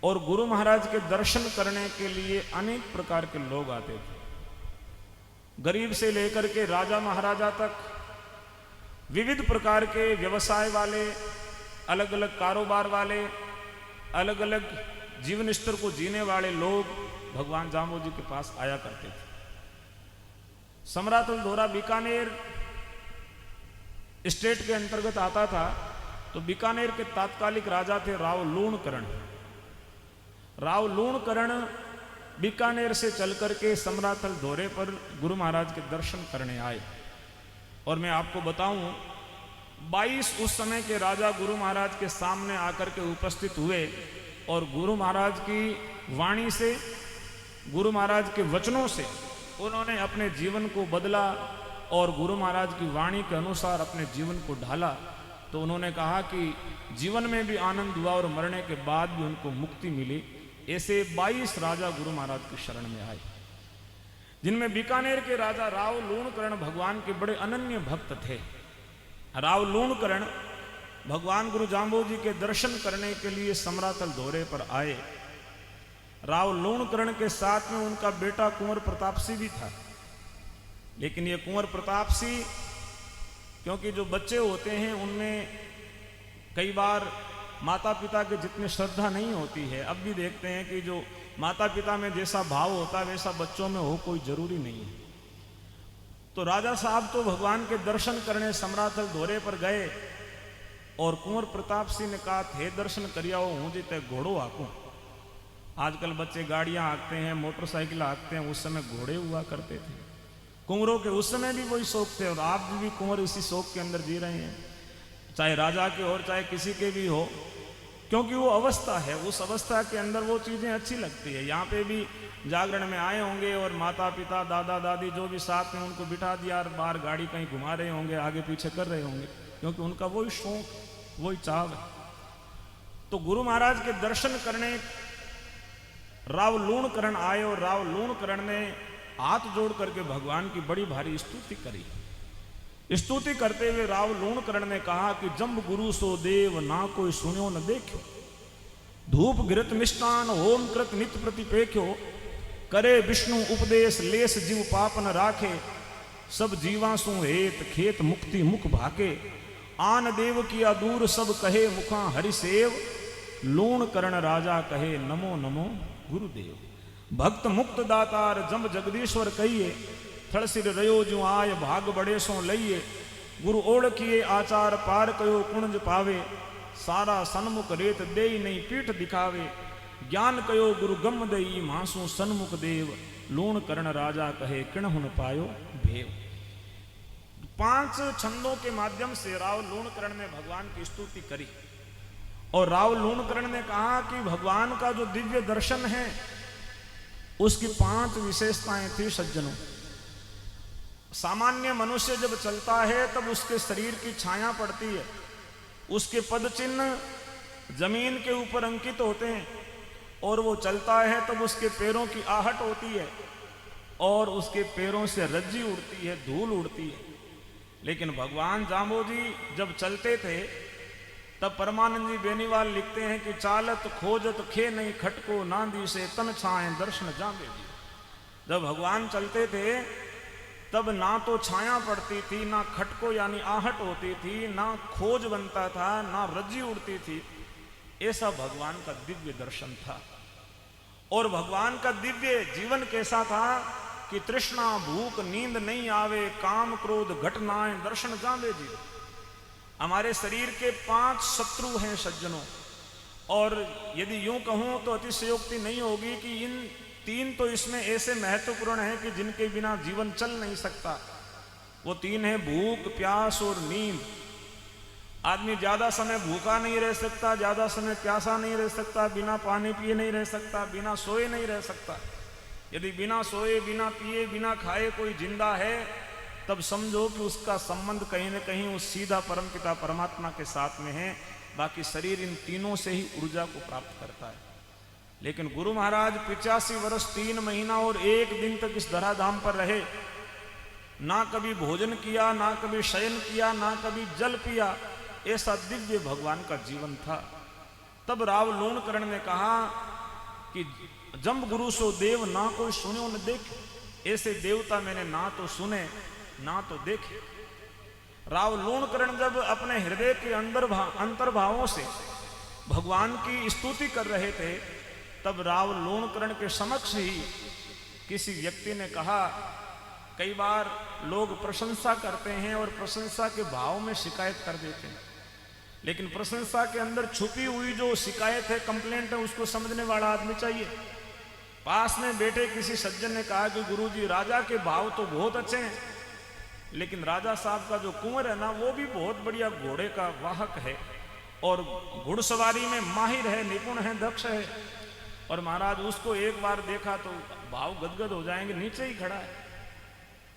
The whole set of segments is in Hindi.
और गुरु महाराज के दर्शन करने के लिए अनेक प्रकार के लोग आते थे। गरीब से लेकर के राजा महाराजा तक, विविध प्रकार के व्यवसाय वाले, अलग अलग कारोबार वाले, अलग अलग जीवन स्तर को जीने वाले लोग भगवान जाम्बोजी के पास आया करते थे। समरातल धोरा बीकानेर स्टेट के अंतर्गत आता था। तो बीकानेर के तात्कालिक राजा थे राव लूणकरण। राव लूणकरण बीकानेर से चल करके समरातल धोरे पर गुरु महाराज के दर्शन करने आए। और मैं आपको बताऊं, 22 उस समय के राजा गुरु महाराज के सामने आकर के उपस्थित हुए और गुरु महाराज की वाणी से, गुरु महाराज के वचनों से उन्होंने अपने जीवन को बदला और गुरु महाराज की वाणी के अनुसार अपने जीवन को ढाला। तो उन्होंने कहा कि जीवन में भी आनंद हुआ और मरने के बाद भी उनको मुक्ति मिली। ऐसे 22 राजा गुरु महाराज की शरण में आए, जिनमें बीकानेर के राजा राव लूणकरण भगवान के बड़े अनन्य भक्त थे। राव लूणकरण भगवान गुरु जाम्बोजी के दर्शन करने के लिए समरातल धोरे पर आए। राव लूणकरण के साथ में उनका बेटा कुंवर प्रताप सिंह भी था। लेकिन ये कुंवर प्रताप सिंह, क्योंकि जो बच्चे होते हैं उनमें कई बार माता पिता के जितनी श्रद्धा नहीं होती है। अब भी देखते हैं कि जो माता पिता में जैसा भाव होता है वैसा बच्चों में हो कोई जरूरी नहीं है। तो राजा साहब तो भगवान के दर्शन करने समरातल धोरे पर गए और कुंवर प्रताप सिंह ने कहा, थे दर्शन करियाओ हूँ जीते घोड़ो आकूं। आजकल बच्चे गाड़ियां हाँकते हैं, मोटरसाइकिल हाँकते हैं, उस समय घोड़े हुआ करते थे। कुंवरों के उस समय भी वही शौक थे और आप भी कुंवर इसी शौक के अंदर जी रहे हैं, चाहे राजा के और चाहे किसी के भी हो, क्योंकि वो अवस्था है। उस अवस्था के अंदर वो चीज़ें अच्छी लगती है। यहाँ पे भी जागरण में आए होंगे और माता पिता दादा दादी जो भी साथ में उनको बिठा दिया और बाहर गाड़ी कहीं घुमा रहे होंगे, आगे पीछे कर रहे होंगे, क्योंकि उनका वही शौक, वही चाव है। तो गुरु महाराज के दर्शन करने राव लूणकरण आए और राव लूणकरण ने हाथ जोड़ करके भगवान की बड़ी भारी स्तुति करी। स्तुति करते हुए राव लूणकरण ने कहा कि जम्ब गुरु सो देव ना कोई सुन्यो न देखो, धूप घृत मिष्टान होम कृत नित प्रतिपेख्यो, करे विष्णु उपदेश लेस जीव पाप न राखे, सब जीवासु हेत खेत मुक्ति मुख भाके, आन देव किया दूर सब कहे मुखा हरिसेव, लूणकरण राजा कहे नमो नमो गुरुदेव। भक्त मुक्त दातार जम जगदीश्वर कहिए, थड़ सिर रयो जो आय भाग बड़े सो लइए, गुरु ओढ़ किए आचार पार कयो कुणज पावे, सारा सन्मुख रेत देई नहीं पीठ दिखावे, ज्ञान कयो गुरु गम दई मासु सन्मुख देव, लूणकरण राजा कहे किणहुन पायो भेव। 5 छंदों के माध्यम से राव लूणकरण ने भगवान की स्तुति करी और राव लूणकरण ने कहा कि भगवान का जो दिव्य दर्शन है उसकी 5 विशेषताएं थी। सज्जनों, सामान्य मनुष्य जब चलता है तब उसके शरीर की छाया पड़ती है, उसके पद चिन्ह जमीन के ऊपर अंकित होते हैं और वो चलता है तब उसके पैरों की आहट होती है और उसके पैरों से रज्जी उड़ती है, धूल उड़ती है। लेकिन भगवान जाम्बोजी जब चलते थे तब परमानंद जी बेनीवाल लिखते हैं कि चालत खोजत खे नहीं खटको, नांदी से तन छाए दर्शन जाम्बे जी। जब भगवान चलते थे तब ना तो छाया पड़ती थी, ना खटको यानी आहट होती थी, ना खोज बनता था, ना रज्जी उड़ती थी। ऐसा भगवान का दिव्य दर्शन था। और भगवान का दिव्य जीवन कैसा था कि तृष्णा भूख नींद नहीं आवे, काम क्रोध घटनाएं दर्शन जाम्बे जी। हमारे शरीर के 5 शत्रु हैं सज्जनों, और यदि यूं कहूं तो अतिशयोक्ति नहीं होगी कि इन 3 तो इसमें ऐसे महत्वपूर्ण हैं कि जिनके बिना जीवन चल नहीं सकता। वो 3 है भूख, प्यास और नींद। आदमी ज्यादा समय भूखा नहीं रह सकता, ज्यादा समय प्यासा नहीं रह सकता, बिना पानी पिए नहीं रह सकता, बिना सोए नहीं रह सकता। यदि बिना सोए, बिना पिए, बिना खाए कोई जिंदा है तब समझो कि उसका संबंध कहीं न कहीं उस सीधा परमपिता परमात्मा के साथ में है। बाकी शरीर इन तीनों से ही ऊर्जा को प्राप्त करता है। लेकिन गुरु महाराज 85 वर्ष 3 महीना और 1 दिन तक इस धराधाम पर रहे। ना कभी भोजन किया, ना कभी शयन किया, ना कभी जल पिया। ऐसा दिव्य भगवान का जीवन था। तब राव लूणकरण ने कहा कि जम्ब गुरु सो देव ना कोई सुनो न देखे, ऐसे देवता मैंने ना तो सुने ना तो देखे। राव लूणकरण जब अपने हृदय के अंतर्भावों से भगवान की स्तुति कर रहे थे, तब राव लूणकरण के समक्ष ही किसी व्यक्ति ने कहा, कई बार लोग प्रशंसा करते हैं और प्रशंसा के भाव में शिकायत कर देते हैं, लेकिन प्रशंसा के अंदर छुपी हुई जो शिकायत है, कंप्लेंट है, उसको समझने वाला आदमी चाहिए। पास में बैठे किसी सज्जन ने कहा कि गुरुजी राजा के भाव तो बहुत अच्छे हैं, लेकिन राजा साहब का जो कुंवर है ना, वो भी बहुत बढ़िया घोड़े का वाहक है और घुड़सवारी में माहिर है, निपुण है, दक्ष है। और महाराज उसको एक बार देखा तो भाव गदगद हो जाएंगे, नीचे ही खड़ा है।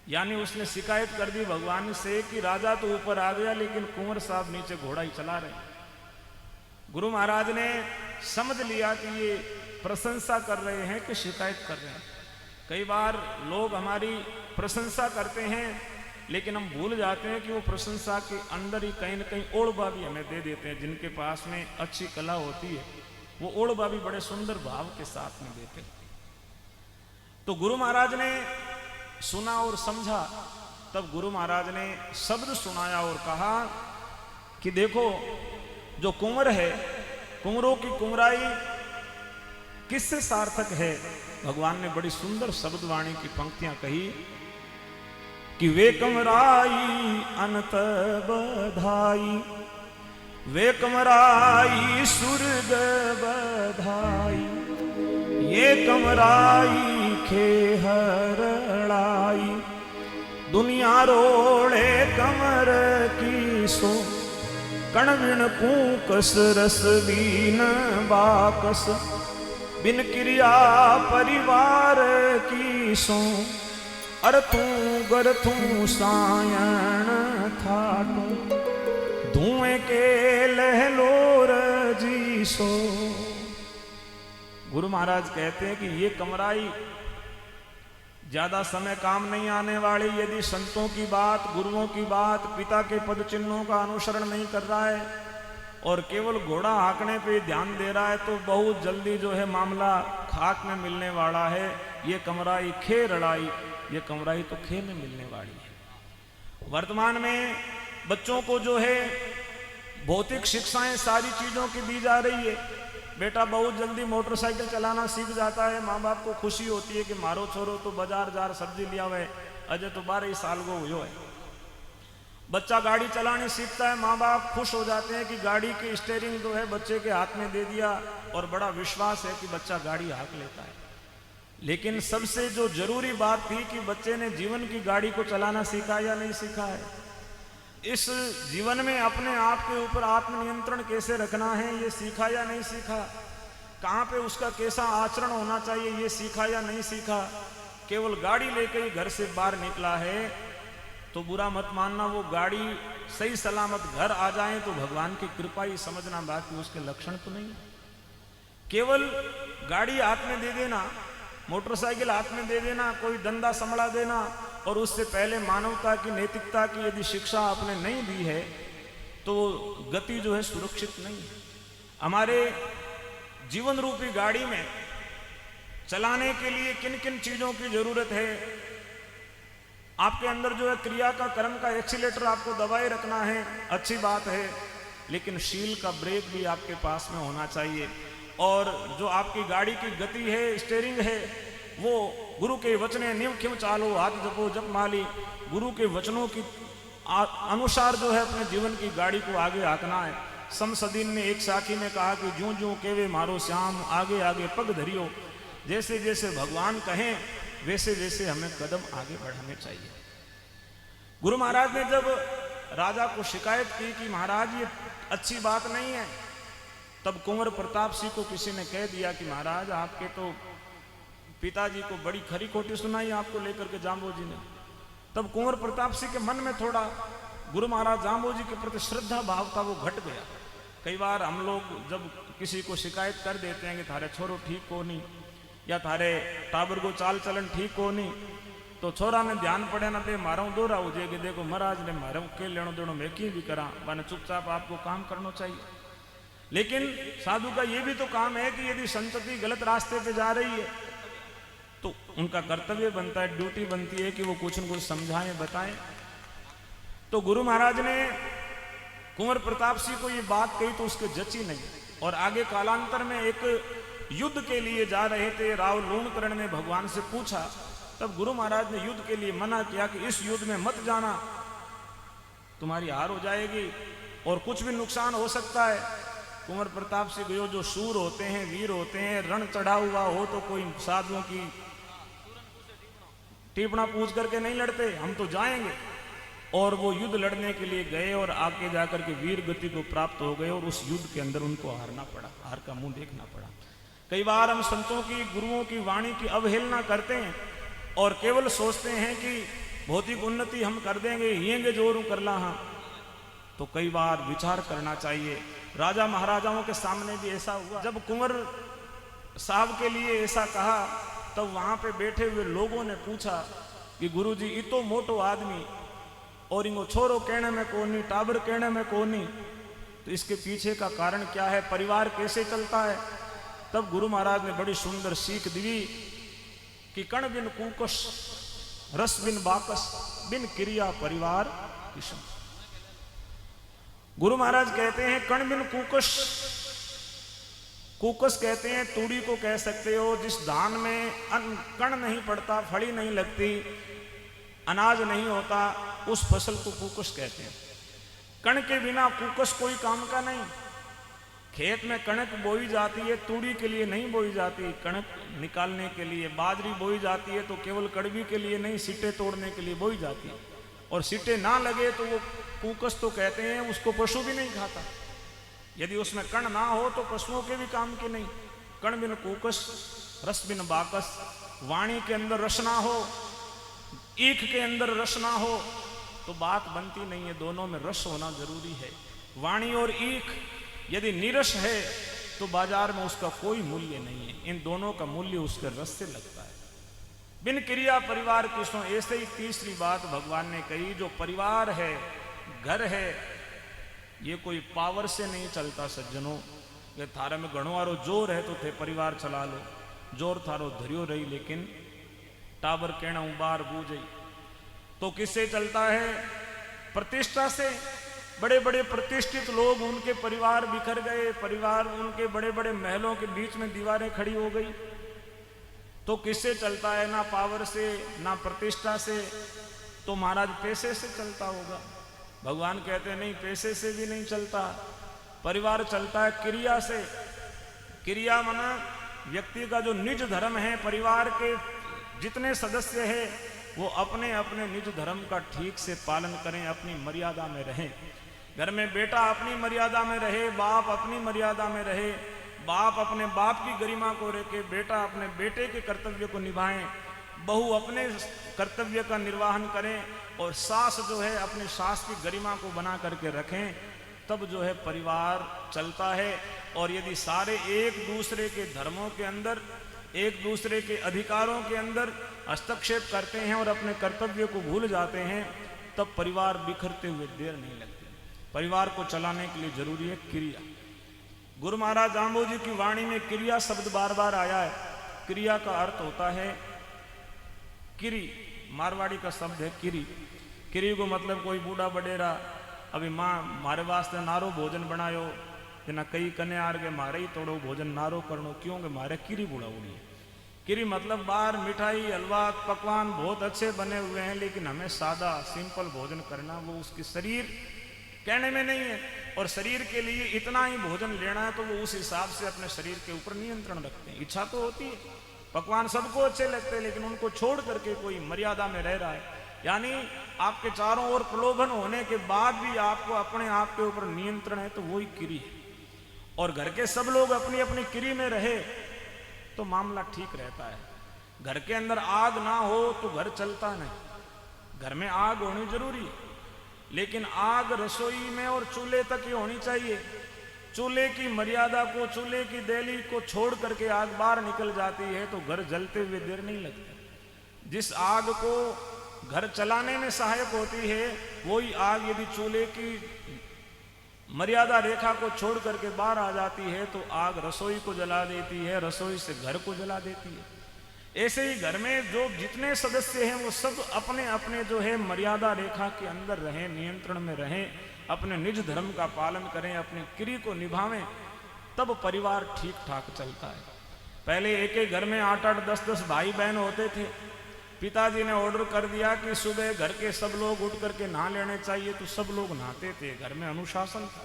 यानी उसने शिकायत कर दी भगवान से कि राजा तो ऊपर आ गया, लेकिन कुंवर साहब नीचे घोड़ा ही चला रहे। गुरु महाराज ने समझ लिया कि ये प्रशंसा कर रहे हैं कि शिकायत कर रहे हैं। कई बार लोग हमारी प्रशंसा करते हैं, लेकिन हम भूल जाते हैं कि वो प्रशंसा के अंदर ही कहीं न कहीं ओढ़बा भी हमें दे देते हैं। जिनके पास में अच्छी कला होती है, वो ओढ़बा भी बड़े सुंदर भाव के साथ में देते हैं। तो गुरु महाराज ने सुना और समझा। तब गुरु महाराज ने शब्द सुनाया और कहा कि देखो, जो कुंवर है, कुंवरों की कुंवराई किससे सार्थक है। भगवान ने बड़ी सुंदर शब्दवाणी की पंक्तियां कही कि वे कमराई अनत बधाई, वे कमराई सुरग बधाई, ये कमराई खेहरड़ाई, दुनिया रोड़े कमर की सो, कणविण कूकस रस बीन बाकस, बिन क्रिया परिवार की सो, अर तू गर तू सायण थाटू, धुएं के लहलोर जी सो। गुरु महाराज कहते हैं कि ये कमराई ज्यादा समय काम नहीं आने वाली। यदि संतों की बात, गुरुओं की बात, पिता के पद चिन्हों का अनुसरण नहीं कर रहा है और केवल घोड़ा हाँकने पे ध्यान दे रहा है, तो बहुत जल्दी जो है मामला खाक में मिलने वाला है। ये कमराई खे रड़ाई, ये कमराई तो खे में मिलने वाली है। वर्तमान में बच्चों को जो है भौतिक शिक्षाएं सारी चीजों की दी जा रही है। बेटा बहुत जल्दी मोटरसाइकिल चलाना सीख जाता है, माँ बाप को खुशी होती है कि मारो छोरो तो बाजार जार सब्जी लिया हुआ है, अजय तो 12 साल को हुआ है। बच्चा गाड़ी चलानी सीखता है, माँ बाप खुश हो जाते हैं कि गाड़ी की स्टीयरिंग जो है बच्चे के हाथ में दे दिया, और बड़ा विश्वास है कि बच्चा गाड़ी हाँक लेता है। लेकिन सबसे जो जरूरी बात थी कि बच्चे ने जीवन की गाड़ी को चलाना सीखा या नहीं सीखा है। इस जीवन में अपने आप के ऊपर आत्मनियंत्रण कैसे रखना है, ये सीखा या नहीं सीखा। कहाँ पे उसका कैसा आचरण होना चाहिए, ये सीखा या नहीं सीखा। केवल गाड़ी लेके ही घर से बाहर निकला है तो बुरा मत मानना, वो गाड़ी सही सलामत घर आ जाए तो भगवान की कृपा ही समझना, बाकी उसके लक्षण तो नहीं। केवल गाड़ी हाथ में दे देना, मोटरसाइकिल हाथ में दे देना, कोई धंधा संभला देना, और उससे पहले मानवता की, नैतिकता की यदि शिक्षा आपने नहीं दी है तो गति जो है सुरक्षित नहीं है। हमारे जीवन रूपी गाड़ी में चलाने के लिए किन किन चीजों की जरूरत है। आपके अंदर जो है क्रिया का, कर्म का एक्सीलेटर आपको दबाए रखना है, अच्छी बात है, लेकिन शील का ब्रेक भी आपके पास में होना चाहिए। और जो आपकी गाड़ी की गति है, स्टीयरिंग है, वो गुरु के वचने नियम क्यों चालो, हाथ जपो जप माली, गुरु के वचनों की अनुसार जो है अपने जीवन की गाड़ी को आगे हाँकना है। समसदीन ने एक साखी में कहा कि ज्यों ज्यों केवे मारो श्याम, आगे आगे पग धरियो। जैसे जैसे भगवान कहें वैसे वैसे हमें कदम आगे बढ़ाने चाहिए। गुरु महाराज ने जब राजा को शिकायत की कि महाराज ये अच्छी बात नहीं है, तब कुंवर प्रताप सिंह को किसी ने कह दिया कि महाराज आपके तो पिताजी को बड़ी खरी खोटी सुनाई आपको लेकर के जाम्बोजी ने। तब कुंवर प्रताप सिंह के मन में थोड़ा गुरु महाराज जाम्बोजी के प्रति श्रद्धा भाव था, वो घट गया। कई बार हम लोग जब किसी को शिकायत कर देते हैं कि थारे छोरो ठीक हो नहीं, या थारे टाबर को चाल चलन ठीक हो नहीं, तो छोरा ने ध्यान पड़े ना पे मारा दोहरा हो जाए कि देखो महाराज ने मारा के लेनो देनो मैं की भी करा, माने चुपचाप आपको काम करना चाहिए। लेकिन साधु का ये भी तो काम है कि यदि संतति गलत रास्ते पे जा रही है तो उनका कर्तव्य बनता है, ड्यूटी बनती है कि वो कुछ न कुछ समझाएं, बताएं। तो गुरु महाराज ने कुंवर प्रताप सिंह को ये बात कही तो उसके जची नहीं, और आगे कालांतर में एक युद्ध के लिए जा रहे थे, राव लूणकरण ने भगवान से पूछा, तब गुरु महाराज ने युद्ध के लिए मना किया कि इस युद्ध में मत जाना, तुम्हारी हार हो जाएगी और कुछ भी नुकसान हो सकता है। कुंवर प्रताप सिंह गयो, जो शूर होते हैं, वीर होते हैं, रण चढ़ा हुआ हो तो कोई साधुओं की टिपना पूछ करके नहीं लड़ते, हम तो जाएंगे। और वो युद्ध लड़ने के लिए गए और आगे जाकर के वीर गति को प्राप्त हो गए और उस युद्ध के अंदर उनको हारना पड़ा, हार का मुंह देखना पड़ा। कई बार हम संतों की, गुरुओं की वाणी की अवहेलना करते हैं और केवल सोचते हैं कि भौतिक उन्नति हम कर देंगे, हियेंगे जोर कर ला। हाँ, तो कई बार विचार करना चाहिए। राजा महाराजाओं के सामने भी ऐसा हुआ, जब कुंवर साहब के लिए ऐसा कहा तब वहां पे बैठे हुए लोगों ने पूछा कि गुरुजी इतो मोटो आदमी और इनको छोरो कहने में कोनी, टाबर कहने में कोनी, तो इसके पीछे का कारण क्या है, परिवार कैसे चलता है। तब गुरु महाराज ने बड़ी सुंदर सीख दी कि कण बिन कुकस, रस बिन बाकस, बिन क्रिया परिवार किशन। गुरु महाराज कहते हैं कण बिन कुकस, कुकस कहते हैं तूड़ी को कह सकते हो, जिस धान में कण नहीं पड़ता, फड़ी नहीं लगती, अनाज नहीं होता, उस फसल को कुकस कहते हैं। कण के बिना कुकस कोई काम का नहीं। खेत में कणक बोई जाती है, तूड़ी के लिए नहीं बोई जाती, कणक निकालने के लिए। बाजरी बोई जाती है तो केवल कड़वी के लिए नहीं, सिट्टे तोड़ने के लिए बोई जाती है, और सिट्टे ना लगे तो वो कुकस तो कहते हैं, उसको पशु भी नहीं खाता। यदि उसमें कण ना हो तो पशुओं के भी काम की नहीं। कण बिन कुकस, रस बिन बाकस, वाणी के अंदर रस ना हो, ईख के अंदर रस ना हो तो बात बनती नहीं है, दोनों में रस होना जरूरी है। वाणी और ईख यदि निरस है तो बाजार में उसका कोई मूल्य नहीं है, इन दोनों का मूल्य उसके रस से लगता है। बिन क्रिया परिवार किसों, ऐसे ही तीसरी बात भगवान ने कही, जो परिवार है, घर है, ये कोई पावर से नहीं चलता सज्जनों। ये थारे में घणो वारो जोर है तो थे परिवार चला लो, जोर थारो धरियो रही, लेकिन टाबर कहना उबार बूझई। तो किससे चलता है, प्रतिष्ठा से। बड़े बड़े प्रतिष्ठित लोग, उनके परिवार बिखर गए, परिवार उनके बड़े बड़े महलों के बीच में दीवारें खड़ी हो गई, तो किससे चलता है, ना पावर से ना प्रतिष्ठा से, तो महाराज पैसे से चलता होगा। भगवान कहते हैं नहीं, पैसे से भी नहीं चलता, परिवार चलता है क्रिया से। क्रिया माना व्यक्ति का जो निज धर्म है, परिवार के जितने सदस्य हैं वो अपने अपने निज धर्म का ठीक से पालन करें, अपनी मर्यादा में रहें। घर में बेटा अपनी मर्यादा में रहे, बाप अपनी मर्यादा में रहे, बाप अपने बाप की गरिमा को रखे, बेटा अपने बेटे के कर्तव्य को निभाएं, बहू अपने कर्तव्य का निर्वहन करें, और सास जो है अपने सास की गरिमा को बना करके रखें, तब जो है परिवार चलता है। और यदि सारे एक दूसरे के धर्मों के अंदर, एक दूसरे के अधिकारों के अंदर हस्तक्षेप करते हैं और अपने कर्तव्य को भूल जाते हैं, तब परिवार बिखरते हुए देर नहीं लगती। परिवार को चलाने के लिए जरूरी है क्रिया। गुरु महाराज जाम्बो जी की वाणी में क्रिया शब्द बार बार आया है। क्रिया का अर्थ होता है किरी, मारवाड़ी का शब्द है किरी। किरी को मतलब कोई बूढ़ा बडेरा, अभी माँ मारे वास्ते नारो भोजन बनायो, जना कई कने आर के मारे ही तोड़ो भोजन नारो करनो, क्यों के मारे किरी बूढ़ा उड़ी। किरी मतलब बाहर मिठाई हलवा पकवान बहुत अच्छे बने हुए हैं, लेकिन हमें सादा सिंपल भोजन करना, वो उसकी शरीर कहने में नहीं है। और शरीर के लिए इतना ही भोजन लेना है तो वो उस हिसाब से अपने शरीर के ऊपर नियंत्रण रखते हैं। इच्छा तो होती है, पकवान सबको अच्छे लगते हैं, लेकिन उनको छोड़ करके कोई मर्यादा में रह रहा है। यानी आपके चारों ओर प्रलोभन होने के बाद भी आपको अपने आप के ऊपर नियंत्रण है, तो वही किरी है। और घर के सब लोग अपनी अपनी किरी में रहे तो मामला ठीक रहता है। घर के अंदर आग ना हो तो घर चलता नहीं। घर में आग होनी जरूरी है, लेकिन आग रसोई में और चूल्हे तक ही होनी चाहिए। चूल्हे की मर्यादा को, चूल्हे की देली को छोड़ करके आग बाहर निकल जाती है तो घर जलते हुए देर नहीं लगती। जिस आग को घर चलाने में सहायक होती है, वही आग यदि चूल्हे की मर्यादा रेखा को छोड़ करके बाहर आ जाती है तो आग रसोई को जला देती है, रसोई से घर को जला देती है। ऐसे ही घर में जो जितने सदस्य हैं वो सब अपने अपने जो है मर्यादा रेखा के अंदर रहें, नियंत्रण में रहें, अपने निज धर्म का पालन करें, अपने क्रिया को निभावें, तब परिवार ठीक ठाक चलता है। पहले एक एक घर में 8-8, 10-10 भाई बहन होते थे। पिताजी ने ऑर्डर कर दिया कि सुबह घर के सब लोग उठ करके नहा लेने चाहिए, तो सब लोग नहाते थे, घर में अनुशासन था।